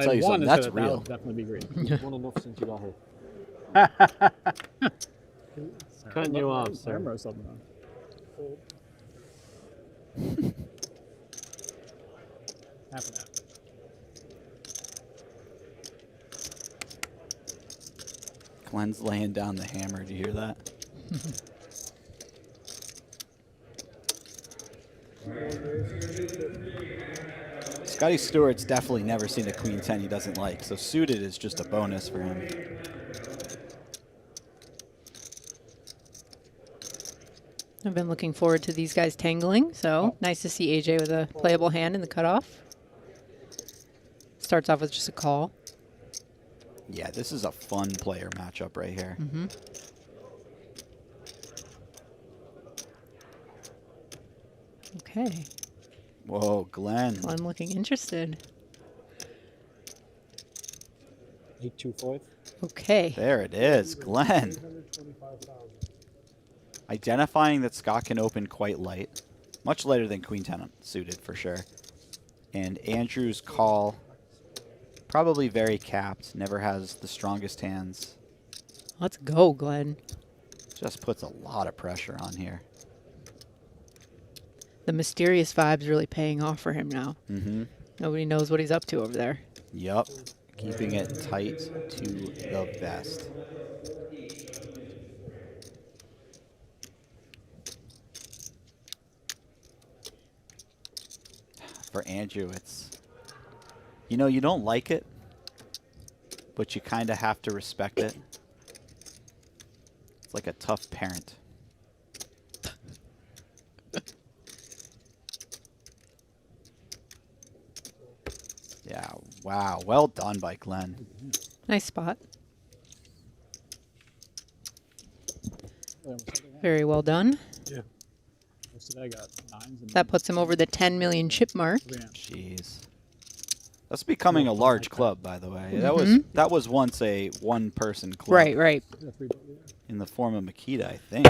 Tell you something, that's real. Definitely be green. Won enough since you got here. Cutting you off, sir. Remember something. Half and half. Glenn's laying down the hammer. Do you hear that? Scotty Stewart's definitely never seen a queen 10 he doesn't like, so suited is just a bonus for him. I've been looking forward to these guys tangling, so nice to see AJ with a playable hand in the cutoff. Starts off with just a call. Yeah, this is a fun player matchup right here. Mm-hmm. Okay. Whoa, Glenn. Glenn looking interested. 825. Okay. There it is, Glenn. Identifying that Scott can open quite light. Much lighter than queen 10 suited for sure. And Andrew's call, probably very capped, never has the strongest hands. Let's go, Glenn. Just puts a lot of pressure on here. The mysterious vibe's really paying off for him now. Mm-hmm. Nobody knows what he's up to over there. Yup. Keeping it tight to the vest. For Andrew, it's, you know, you don't like it, but you kind of have to respect it. It's like a tough parent. Yeah, wow. Well done by Glenn. Nice spot. Very well done. Yeah. I got 9s and That puts him over the 10 million chip mark. Jeez. That's becoming a large club, by the way. Mm-hmm. That was once a one-person club. Right, right. In the form of Makita, I think.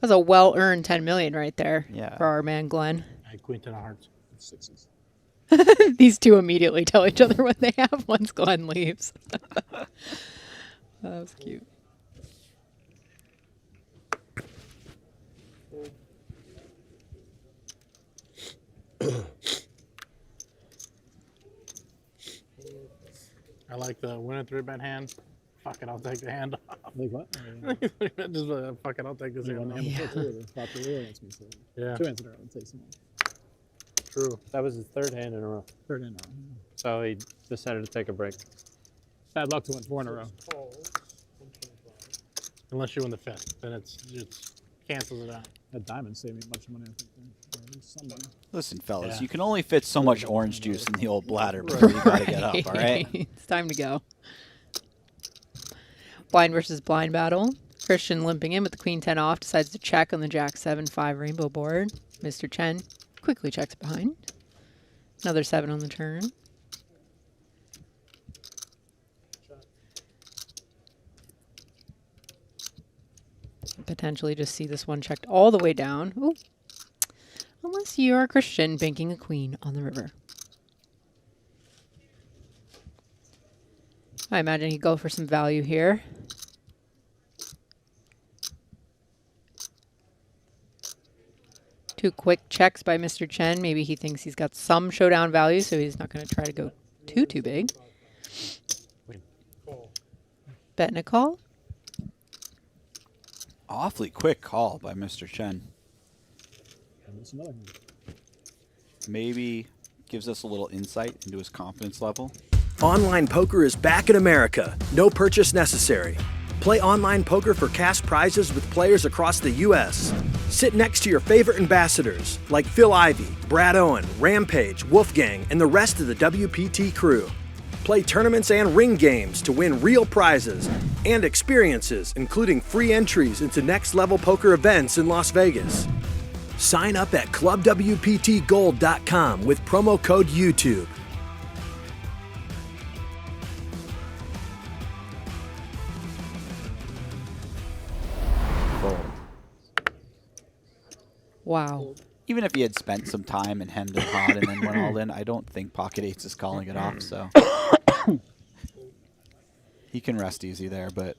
That's a well-earned 10 million right there. Yeah. For our man Glenn. Queen 10 of hearts. 6s. These two immediately tell each other what they have once Glenn leaves. That was cute. I like the winner 3-bet hand. Fuck it, I'll take the hand off. Like what? Just fuck it, I'll take this hand off. Yeah, Two hands in a row. It takes him on. true. That was his third hand in a row. Third in a row. So he decided to take a break. Bad luck to win 4 in a row. Unless you win the 5th, then it just cancels it out. That diamond saved me much money, I think. Some money. Listen, fellas, Yeah. you can only fit so much orange juice in the old bladder before you gotta get up, all right? It's time to go. Blind versus blind battle. Christian limping in with the queen 10 off, decides to check on the jack 7-5 rainbow board. Mr. Chen quickly checks behind. Another 7 on the turn. Potentially just see this one checked all the way down. Ooh. Unless you are Christian banking a queen on the river. I imagine he'd go for some value here. Two quick checks by Mr. Chen. Maybe he thinks he's got some showdown value, so he's not going to try to go too big. Bet and a call. Awfully quick call by Mr. Chen. Maybe gives us a little insight into his confidence level. Online poker is back in America. No purchase necessary. Play online poker for cash prizes with players across the U.S. Sit next to your favorite ambassadors like Phil Ivey, Brad Owen, Rampage, Wolfgang, and the rest of the WPT crew. Play tournaments and ring games to win real prizes and experiences, including free entries into next-level poker events in Las Vegas. Sign up at clubwptgold.com with promo code YouTube. Wow. Even if he had spent some time and hemmed and hawed and then went all in, I don't think pocket eights is calling it off, so. He can rest easy there, but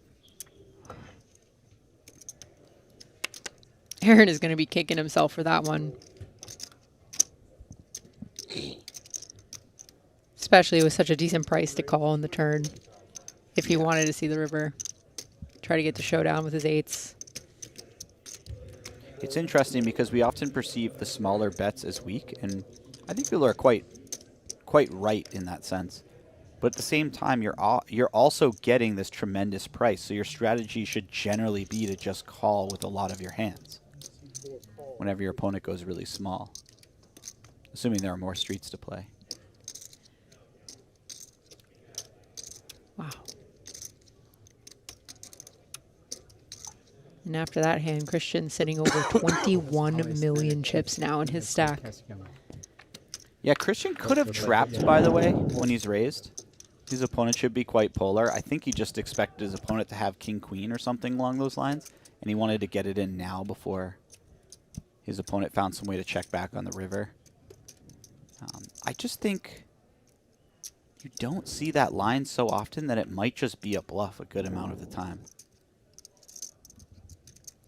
Aaron is going to be kicking himself for that one. Especially with such a decent price to call on the turn. If he wanted to see the river. Try to get the showdown with his eights. it's interesting because we often perceive the smaller bets as weak, and I think people are quite right in that sense. But at the same time, you're also getting this tremendous price, so your strategy should generally be to just call with a lot of your hands whenever your opponent goes really small, assuming there are more streets to play. Wow. And after that hand, Christian sitting over 21 million chips now in his stack. Yeah, Christian could have trapped, by the way, when he's raised. His opponent should be quite polar. I think he just expected his opponent to have king-queen or something along those lines, and he wanted to get it in now before his opponent found some way to check back on the river. I just think you don't see that line so often that it might just be a bluff a good amount of the time.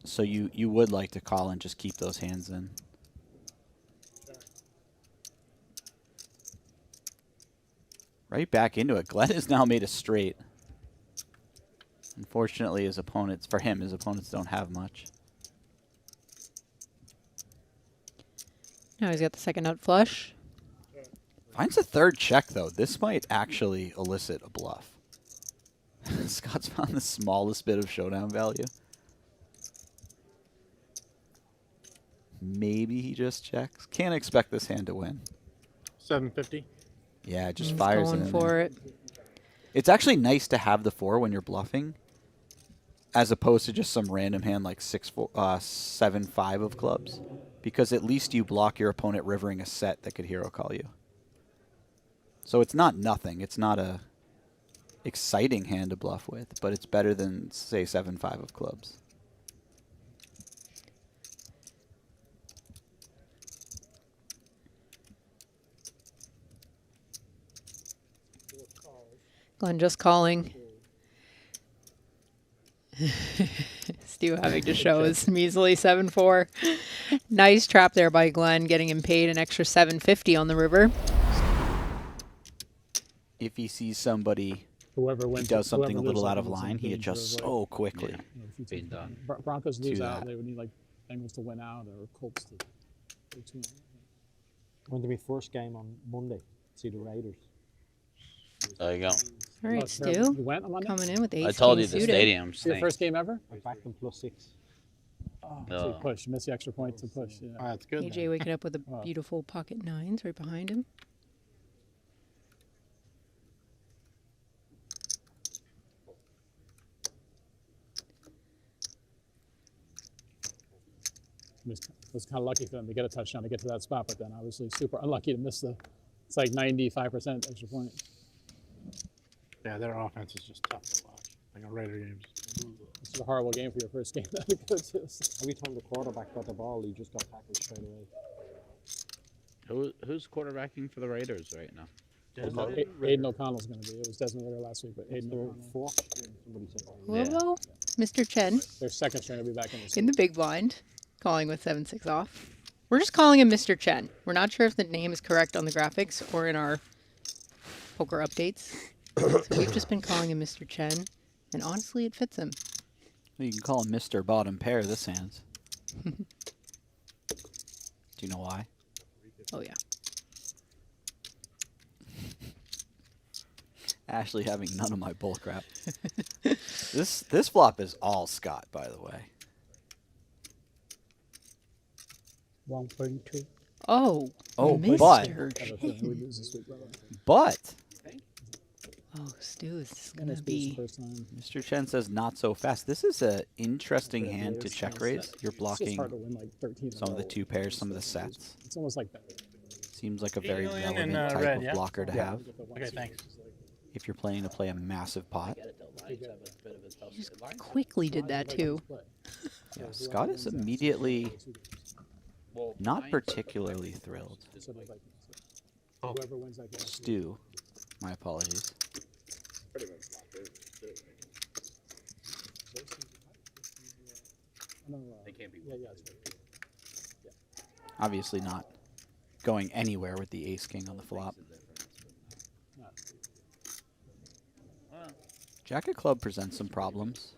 So you would like to call and just keep those hands in. Right back into it. Glenn has now made a straight. Unfortunately, his opponents don't have much. Now he's got the second nut flush. Finds a third check, though. This might actually elicit a bluff. Scott's found the smallest bit of showdown value. Maybe he just checks. Can't expect this hand to win. 750. Yeah, just He's fires it going in for there. it. It's actually nice to have the 4 when you're bluffing, as opposed to just some random hand like 7-5 of clubs, because at least you block your opponent rivering a set that could hero call you. So it's not nothing. It's not a exciting hand to bluff with, but it's better than, say, 7-5 of clubs. Glenn just calling. Stu having to show his measly 7-4. Nice trap there by Glenn, getting him paid an extra $7.50 on the river. If he sees somebody Whoever who wins, does something a whoever little lives out of on line, he games adjusts are so quickly. if you take done. Broncos lose To out, that. they would need like Bengals to win out or Colts to go 2-0. Went to my first game on Monday. See the Raiders. There you go. All right, You Stu went on Monday? coming in with 18 I told you the suited. stadium Your stinks. first game ever? I backed them +6. Oh, so you Oh. push. You missed the extra point to push. Yeah. Oh, that's good. AJ then. waking up with a Wow. beautiful pocket nines right behind him. Was kind of lucky for them to get a touchdown to get to that spot, but then obviously super unlucky to miss the. It's like 95% extra point. Yeah, their offense is just tough to watch. Like on Raider games. This is a horrible game for your first game. That'd be good too. Every time the quarterback got the ball, he just got tackled straight away. Who's quarterbacking for the Raiders right now? Aiden O'Connell's going to be. It was Desmond Ritter last week, but Aiden Their O'Connell. fourth, somebody said. Huabo, Mr. Chen Their second string will be back in this. in the big blind, calling with 7-6 off. We're just calling him Mr. Chen. We're not sure if the name is correct on the graphics or in our poker updates. So we've just been calling him Mr. Chen, and honestly, it fits him. You can call him Mr. Bottom Pair this hand. Do you know why? Oh yeah. Ashley having none of my bull crap. This flop is all Scott, by the way. 1.2. Oh, Oh, Mr. but- I have a feeling we Chen. lose this week, by the way. But Oh, Stu, this is And gonna it's the be. first time. Mr. Chen says not so fast. This is an interesting hand to It's check just- raise. You're It's just blocking hard to win like 13 in a some of the row. 2 pairs, some of the sets. It's almost like that. Seems like a very million relevant in, type red, of yeah? blocker to have Okay, thanks. if you're planning to play a massive pot. He just quickly did that too. Yeah, Scott is immediately not particularly thrilled. So the Vikings. Oh. Whoever wins that game. Stu, my apologies. They can't be. Yeah, yeah, that's right. Obviously not going anywhere with the ace-king on the flop. Jack of club presents some problems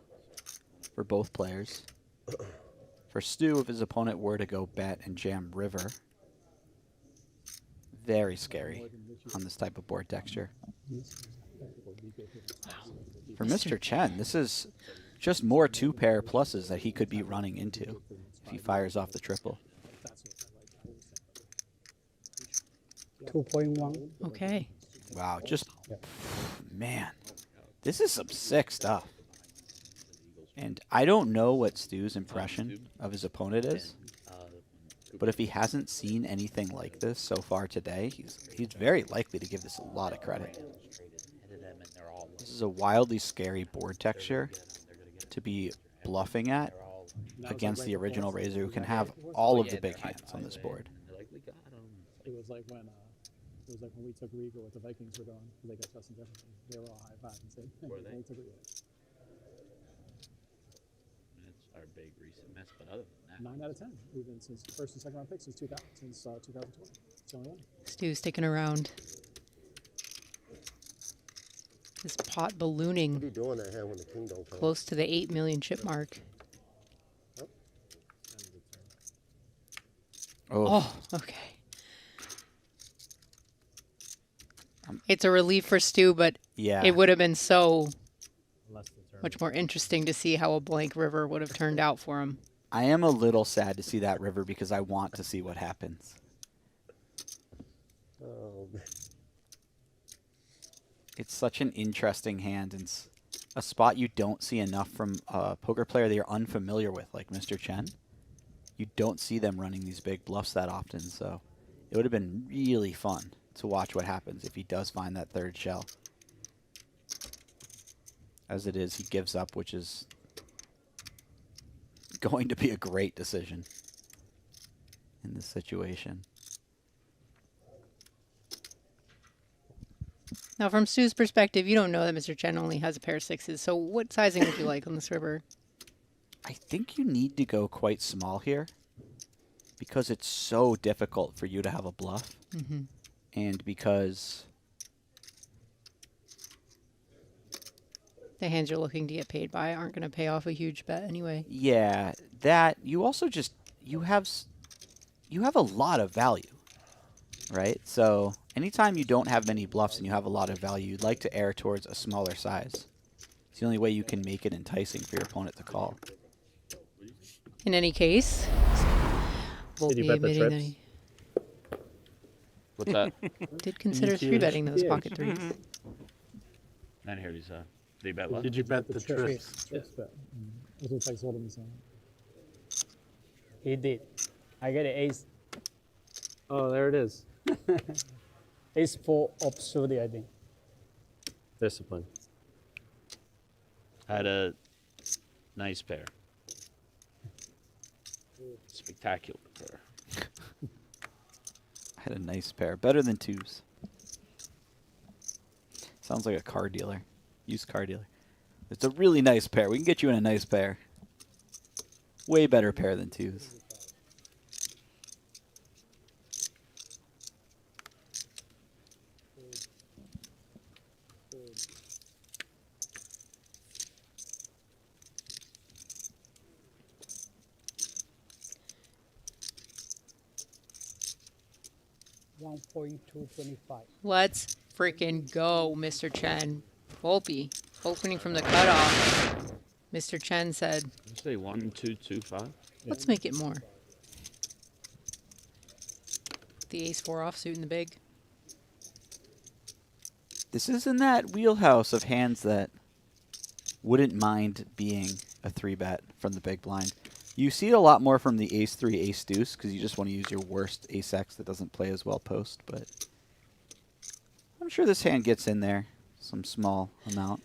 for both players. For Stu, if his opponent were to go bet and jam river, very scary on this type of board texture. For Mr. Chen, this is just more two-pair pluses that he could be running into if he fires off the triple. 2.1. Okay. Wow, just, man, this is some sick stuff. And I don't know what Stu's impression of his opponent is, but if he hasn't seen anything like this so far today, he's very likely to give this a lot of credit. This is a wildly scary board texture to be bluffing at against the original Razor, who can have all of the big hands on this board. It was like when we took Regal with the Vikings were going, because they got Justin Jefferson. They were all high five and said, Were they? when we took Regal. That's our big recent mess, but other than that. 9 out of 10, even since first and second round picks since 2020. It's the only one. Stu's sticking around. This pot ballooning What are you doing that hand when the king don't come? close to the 8 million chip mark. Oh, okay. It's a relief for Stu, but Yeah. it would have been so much more interesting to see how a blank river would have turned out for him. I am a little sad to see that river because I want to see what happens. Oh, man. It's such an interesting hand and a spot you don't see enough from a poker player that you're unfamiliar with, like Mr. Chen. You don't see them running these big bluffs that often, so it would have been really fun to watch what happens if he does find that third shell. As it is, he gives up, which is going to be a great decision in this situation. Now, from Stu's perspective, you don't know that Mr. Chen only has a pair of sixes, so what sizing would you like on this river? I think you need to go quite small here because it's so difficult for you to have a bluff. Mm-hmm. And because The hands you're looking to get paid by aren't going to pay off a huge bet anyway. yeah, that you also just you have a lot of value, right? So anytime you don't have many bluffs and you have a lot of value, you'd like to err towards a smaller size. It's the only way you can make it enticing for your opponent to call. In any case, we'll Did you be bet the admitting that trips? he What's that? did consider three betting those pocket threes. I didn't hear what you said. Did you bet what? Did you bet the trips? Trips bet. It looks like holding the same. He did. I get an ace. Oh, there it is. Ace 4 of suited, I think. Discipline. Had a nice pair. Spectacular pair. I had a nice pair, better than twos. Sounds like a car dealer, used car dealer. It's a really nice pair. We can get you in a nice pair. Way better pair than twos. $1.225. Let's freaking go, Mr. Chen. Volpe, opening from the cutoff. Mr. Chen said, Did you say 1-2-2-5? let's make it more. The ace 4 offsuit in the big. This is in that wheelhouse of hands that wouldn't mind being a 3-bet from the big blind. You see it a lot more from the ace 3, ace deuce, because you just want to use your worst ace x that doesn't play as well post, but I'm sure this hand gets in there, some small amount.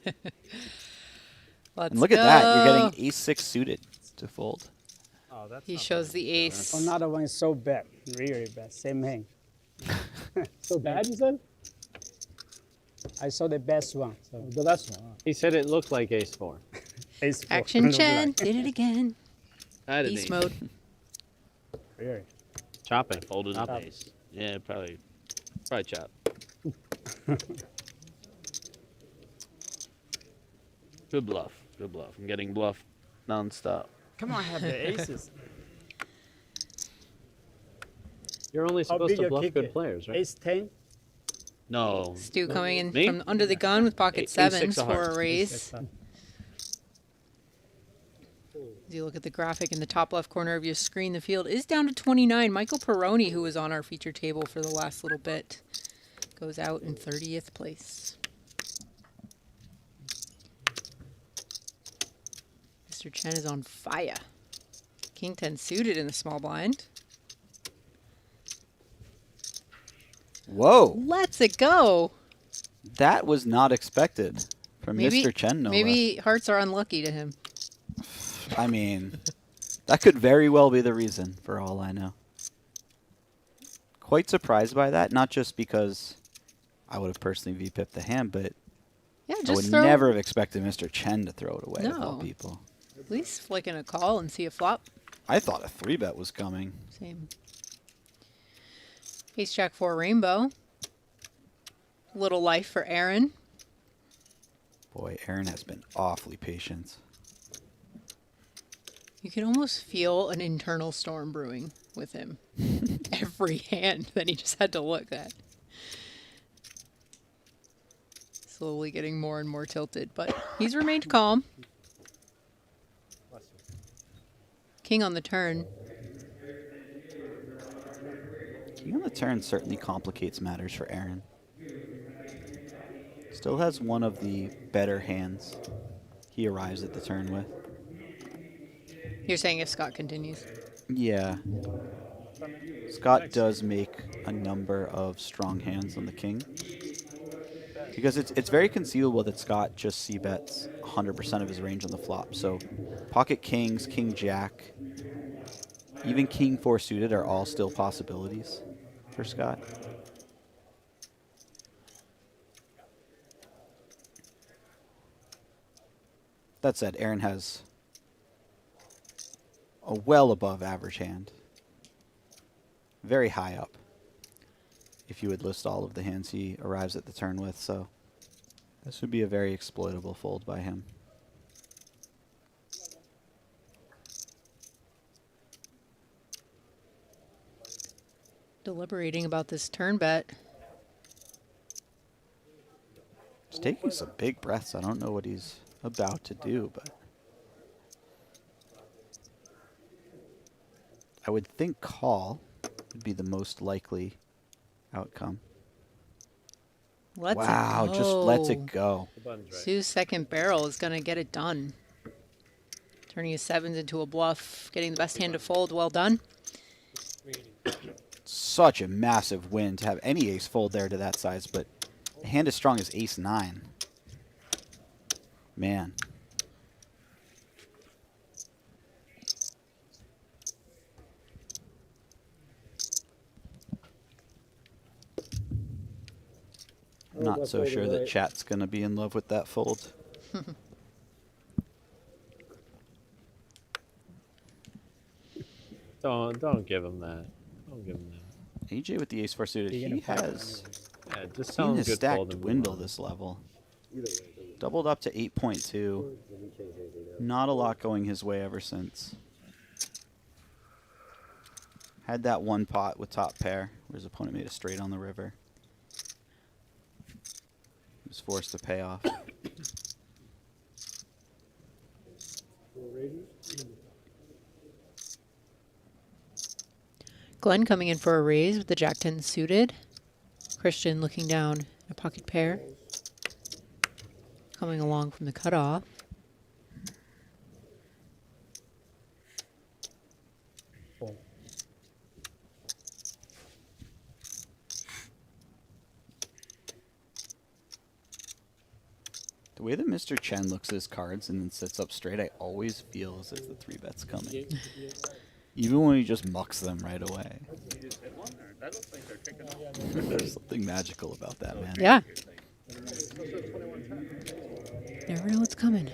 Let's And look at that, you're getting ace 6 suited to fold. Oh, He shows the ace. Another one is so bad, really bad. Same hand. So bad, you said? I saw the best one. So The best one. Huh? He said it looked like ace 4. ace four. Action Look Chen like- did it again. I didn't Beast mode. Really. Chopping. Folded Chop. an ace. Yeah, probably chop. Good bluff. Good bluff. I'm getting bluff nonstop. Come on, have the aces. You're only How supposed big to your bluff kick good is? players, right? Ace 10. No. Stu coming in Me? from under the gun with pocket Ace sevens six of for hearts. a raise. As you look at the graphic in the top left corner of your screen, the field is down to 29. Michael Peroni, who was on our feature table for the last little bit, goes out in 30th place. Mr. Chen is on fire. King 10 suited in the small blind. Whoa, Let's it go. that was not expected from Mr. Chen, no maybe hearts are unlucky to him. less. I mean, that could very well be the reason, for all I know. Quite surprised by that, not just because I would have personally VPIP'd the hand, but Yeah, I just would throw. never have expected Mr. Chen to throw it away of all No. people. At least flick in a call and see a flop. I thought a 3-bet was coming. Same. Ace Jack 4 rainbow. Little life for Aaron. Boy, Aaron has been awfully patient. You can almost feel an internal storm brewing with him. Every hand that he just had to look at. Slowly getting more and more tilted, but he's remained calm. King on the turn. King on the turn certainly complicates matters for Aaron. Still has one of the better hands he arrives at the turn with. You're saying if Scott continues. Yeah. Scott does make a number of strong hands on the king. Because it's very conceivable that Scott just c-bets 100% of his range on the flop. So pocket kings, king jack, even king 4 suited are all still possibilities for Scott. That said, Aaron has a well above average hand. Very high up, if you would list all of the hands he arrives at the turn with, so this would be a very exploitable fold by him. Deliberating about this turn bet. He's taking some big breaths. I don't know what he's about to do, but I would think call would be the most likely outcome. Let's Wow, it go. just lets it go. Sue's second barrel is going to get it done. Turning his sevens into a bluff, getting the best hand to fold. Well done. Such a massive win to have any ace fold there to that size, but a hand as strong as ace 9. Man. I'm not so sure that chat's going to be in love with that fold. Don't give him that. Don't give him that. AJ with the ace 4 suited, he has Yeah, just tell seen him his good stack fold and move dwindle on. this level. Doubled up to 8.2. Not a lot going his way ever since. Had that one pot with top pair where his opponent made a straight on the river. He was forced to pay off. Glenn coming in for a raise with the Jack 10 suited. Christian looking down a pocket pair. Coming along from the cutoff. The way that Mr. Chen looks at his cards and then sits up straight, I always feel as if the 3-bet's coming. Even when he just mucks them right away. You just hit one, or that looks like they're kicking off. There's something magical about that, man. Yeah. Never know what's coming.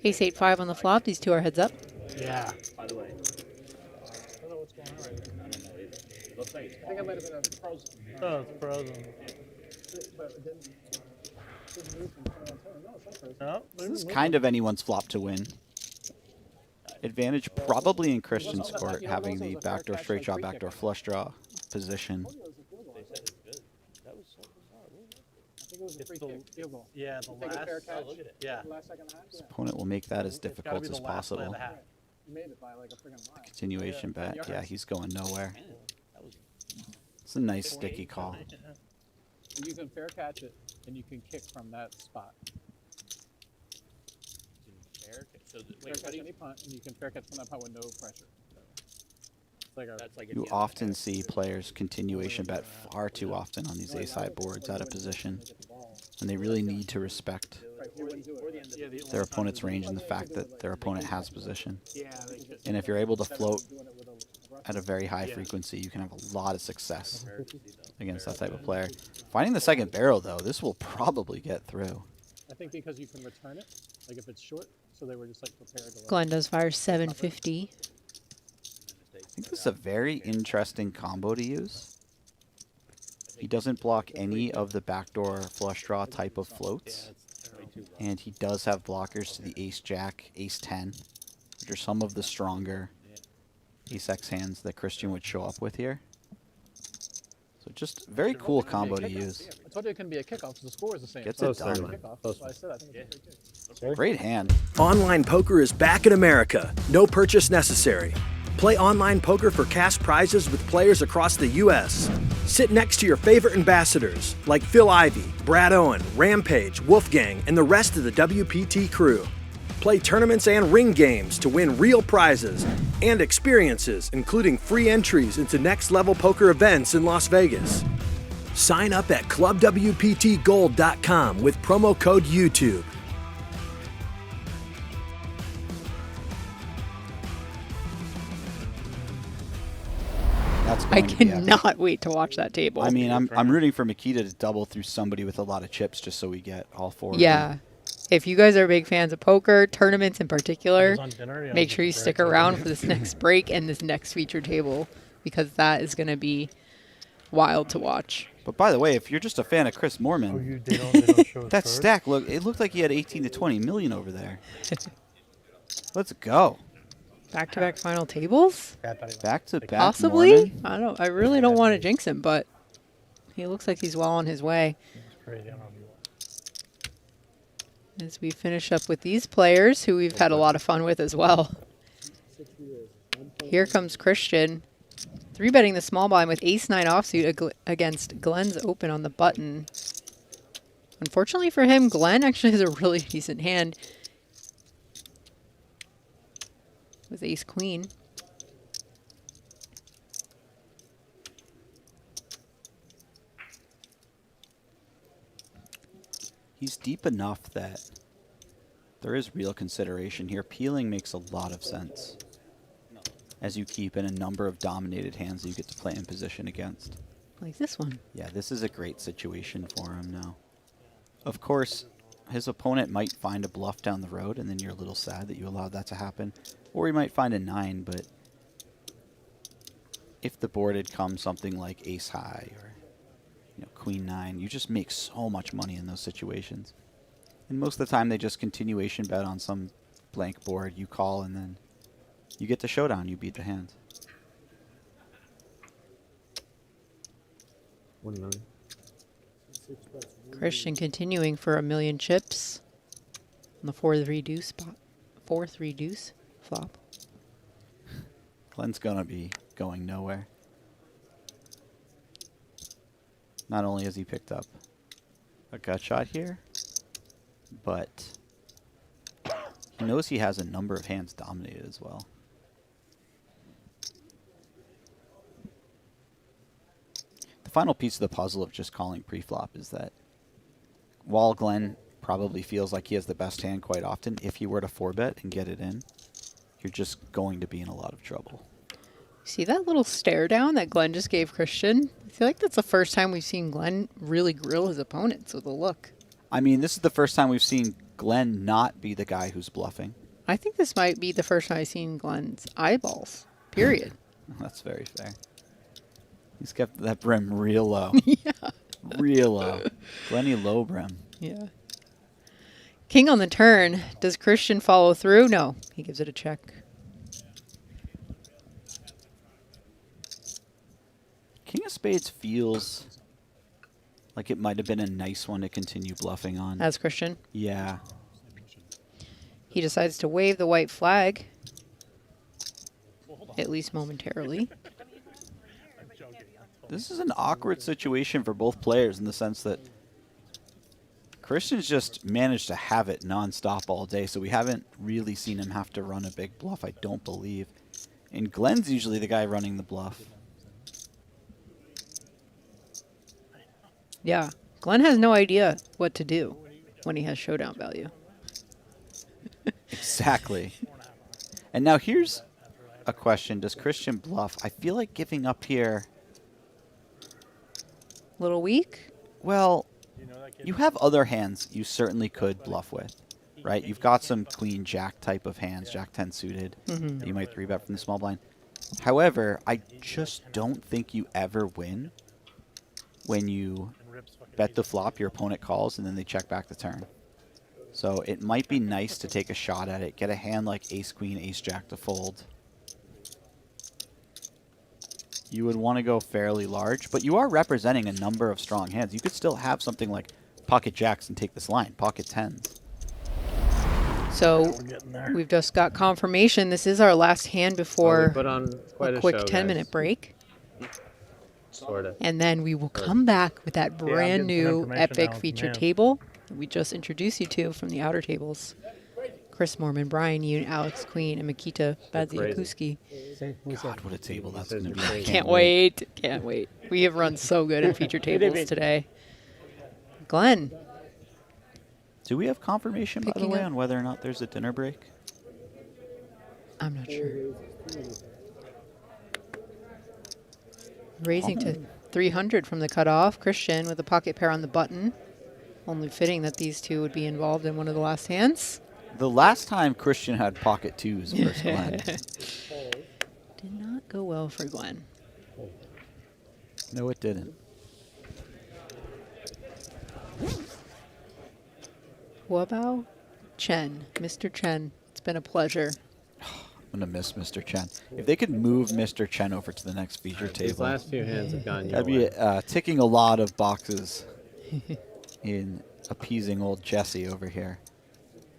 Ace 8-5 on the flop. These two are heads up. Yeah. By the way, I don't know what's going on right now. I don't know either. It looks like it's I think I might have been a frozen. Oh, it's frozen. But it didn't move from 21-10. No, it's not frozen. No, This is kind of anyone's flop to win. Advantage probably in Christian's court, having the backdoor straight draw, backdoor flush draw position. They said it's good. That was so bizarre. I think it was a free kick. Field goal. Yeah, the Take a fair catch. Look at it. Yeah. Last second half. Yeah. Opponent will make that as Gotta difficult be as the last play of possible. the half. You made it by like a friggin' mile. Continuation Yeah, bet. Yeah, he's going nowhere. Man, that was It's a nice sticky call. You can fair catch it, and you can kick from that spot. fair. So Fair wait, catch what do any you, punt, and you can fair catch from that punt with no pressure. It's like a that's like if You have often see players continuation bet far too often on these ace-high boards out of position, and they really need to respect right, you wouldn't do it. their opponent's range and the fact that their opponent has position. Yeah, they could. And if you're able to float Doing it with a rough at a very high frequency, you can have a lot of success against that type of player. Finding the second barrel, though, this will probably get through. I think because you can return it, like if it's short, so they were just like prepared to. Like, Glenn does fire 750. I think this is a very interesting combo to use. He doesn't block any of the backdoor flush draw type of floats. And he does have blockers to the ace-jack, ace-10, which are some of the stronger ace-x hands that Christian would show up with here. So just very cool combo to use. I told you it can be a kickoff because the score is the same. Gets so it it's not a done. kickoff. That's why I said I think it's a free kick. Great hand. Online poker is back in America. No purchase necessary. Play online poker for cash prizes with players across the U.S. Sit next to your favorite ambassadors like Phil Ivey, Brad Owen, Rampage, Wolfgang, and the rest of the WPT crew. Play tournaments and ring games to win real prizes and experiences, including free entries into next-level poker events in Las Vegas. Sign up at clubwptgold.com with promo code YouTube. That's I going to be epic. cannot wait to watch that table. I mean, I'm rooting for Makita to double through somebody with a lot of chips just so we get all four of them. yeah. If you guys are big fans of poker, tournaments in particular, on dinner, yeah, make I'll sure you get the stick break. around for this next break and this next feature table because that is going to be wild to watch. But by the way, if you're just a fan of Chris Oh, Moorman, they don't show that stack it looked like he had 18 to 20 million over there. Let's go. Back-to-back final tables? Back to back. Possibly? Moorman. I really don't want to jinx him, but he looks like he's well on his way. Crazy. I don't know if you As we finish up with these players who we've had a lot of fun with as well. Here comes Christian. 3-betting the small blind with ace-9 offsuit against Glenn's open on the button. Unfortunately for him, Glenn actually has a really decent hand with ace-queen. He's deep enough that there is real consideration here. Peeling makes a lot of sense as you keep in a number of dominated hands that you get to play in position against. Like this one. Yeah, this is a great situation for him now. Of course, his opponent might find a bluff down the road, and then you're a little sad that you allowed that to happen. Or he might find a 9, but if the board had come something like ace-high or queen-9, you just make so much money in those situations. And most of the time, they just continuation bet on some blank board. You call, and then you get the showdown. You beat the hand. 1-9. Christian continuing for 1,000,000 chips on the 4-3 deuce spot. 4-3 deuce flop. Glenn's gonna be going nowhere. Not only has he picked up a gut shot here, but he knows he has a number of hands dominated as well. The final piece of the puzzle of just calling pre-flop is that while Glenn probably feels like he has the best hand quite often, if he were to 4-bet and get it in, you're just going to be in a lot of trouble. See that little stare down that Glenn just gave Christian? I feel like that's the first time we've seen Glenn really grill his opponents with a look. I mean, this is the first time we've seen Glenn not be the guy who's bluffing. I think this might be the first time I've seen Glenn's eyeballs, period. That's very fair. He's kept that brim real low. Yeah. Real low. Plenty low brim. Yeah. King on the turn. Does Christian follow through? No. He gives it a check. King of Spades feels like it might have been a nice one to continue bluffing on. As Christian. Yeah. He decides to wave the white flag. At least momentarily. This is an awkward situation for both players in the sense that Christian's just managed to have it nonstop all day, so we haven't really seen him have to run a big bluff, I don't believe. And Glenn's usually the guy running the bluff. Yeah. Glenn has no idea what to do when he has showdown value. Exactly. And now here's a question. Does Christian bluff? I feel like giving up here. Little weak? Well, you have other hands you certainly could bluff with, right? You've got some queen jack type of hands, jack 10 suited, that you might 3-bet from the small blind. However, I just don't think you ever win when you bet the flop, your opponent calls, and then they check back the turn. So it might be nice to take a shot at it, get a hand like ace queen, ace jack to fold. You would want to go fairly large, but you are representing a number of strong hands. You could still have something like pocket jacks and take this line, pocket tens. So we've just got confirmation. This is our last hand before put on quite a a quick show, 10-minute guys. break. Sort of. And then we will come back with that brand getting some new information epic now, feature man. table that we just introduced you to from the outer tables. Chris Mormon, Brian Yoon, Alex Queen, and Makita Badziakuski. God, what a table that's says going to you're be. crazy. Can't wait. Can't wait. We have run so good in feature tables today. Glenn, Do we have confirmation, by the Picking way, up- on whether or not there's a dinner break? I'm not sure. Raising to 300 from the cutoff. Christian with a pocket pair on the button. Only fitting that these two would be involved in one of the last hands. The last time Christian had pocket twos versus Glenn. Did not go well for Glenn. No, it didn't. Huabo, Chen, Mr. Chen. It's been a pleasure. I'm going to miss Mr. Chen. If they could move Mr. Chen over to the next feature These table, last few hands have gone your that'd be way. ticking a lot of boxes in appeasing old Jesse over here.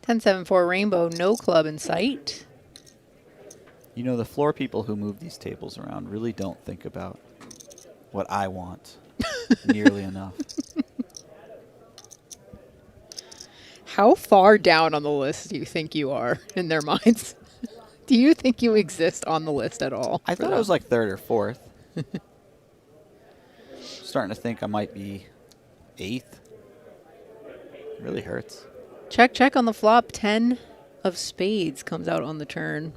10-7-4 rainbow, no club in sight. You know, the floor people who move these tables around really don't think about what I want nearly enough. How far down on the list do you think you are in their minds? Do you think you exist on the list at all? I thought I was like third or fourth. Starting to think I might be eighth. Really hurts. Check, check on the flop. 10 of spades comes out on the turn.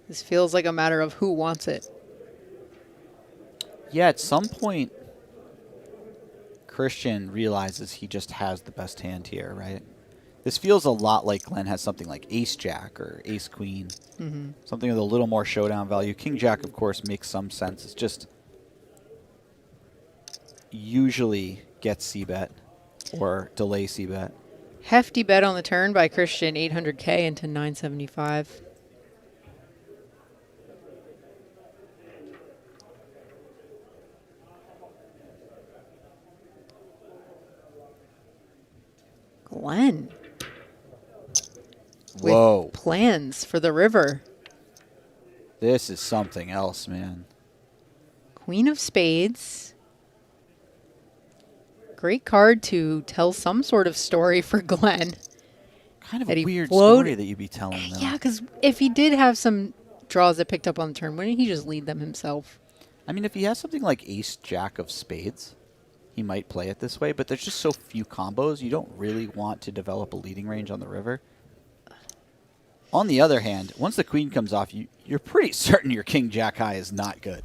This feels like a matter of who wants it. Yeah, at some point, Christian realizes he just has the best hand here, right? This feels a lot like Glenn has something like ace-jack or ace-queen. Something with a little more showdown value. King-jack, of course, makes some sense. It's just usually gets c-bet or delay c-bet. Hefty bet on the turn by Christian, 800K into 975. Glenn. With Whoa. plans for the river. This is something else, man. Queen of spades. Great card to tell some sort of story for Glenn. Kind of That a he weird flowed- story that you'd be telling, though. Yeah, because if he did have some draws that picked up on the turn, wouldn't he just lead them himself? I mean, if he has something like ace-jack of spades, he might play it this way, but there's just so few combos, you don't really want to develop a leading range on the river. On the other hand, once the queen comes off, you're pretty certain your king jack high is not good.